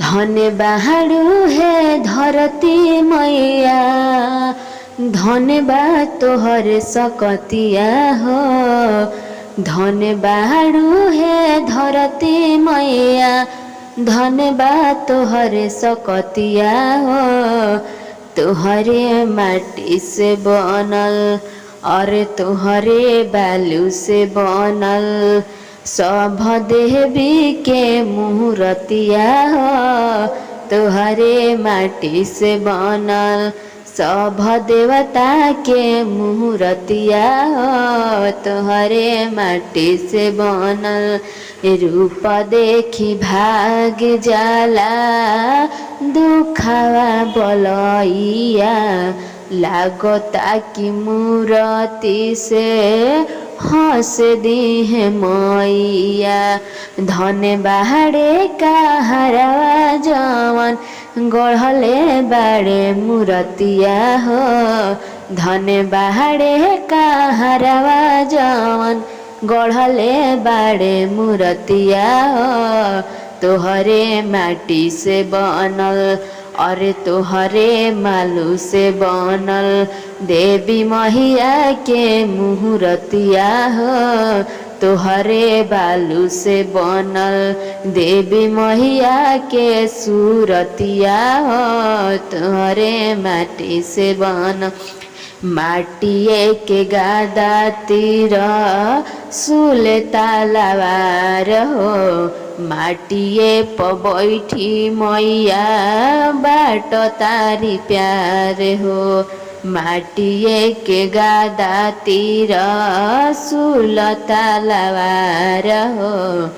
धन बाहरु है धरती मैया, धन बा तोहर सकतिया हो। धन बाहरु है धरती मैया, धन बा तोहर सकतिया हो। तोहरे माटी से बनल और तोहरे बालू से बनल सब देवी के मूर्तिया हो। तोहरे माटी से बनल सब देवता के मूर्तिया हो। तोहरे माटी से बनल रूप देखी भाग जाला दुखावा बलैया। लागता कि मूर्ति से हंस दी है मैया। धन बाड़े का हरवा जवन गढ़ले बाड़े मूर्तिया हो। धन बाड़े का हरवा जवन गढ़ले बाड़े मूर्तिया हो। तोहरे माटी से बनल और तोहरे मालू से बनल देवी मैया के मूर्तिया हो। तोहरे बालू से बनल देवी मैया के सूरतिया हो। तोहरे माटी से बनल माटिए के गादा तीर सुले तलवार हो। माटिए प बैठी मैया बाट तारी प्यार हो। माटिए के गादा तीर सुल तलवार हो।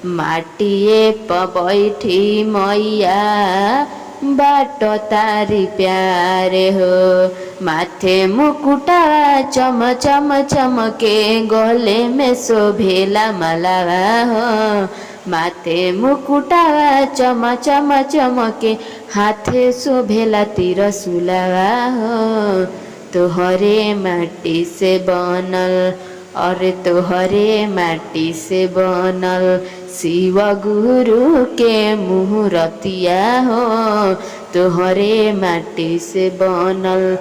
माटिए प बैठी मैया बाट तारी प्यार हो। माथे मुकुटा चम चम चमके गले में शोभेला मलावा हो। माथे मुकुटा चम चम चमके हाथे शोभेला त्रिशूलवा हो। तोहरे माटी से बनल और तोहरे माटी से बनल शिव गुरु के मूर्तिया हो। तोहरे माटी से बनल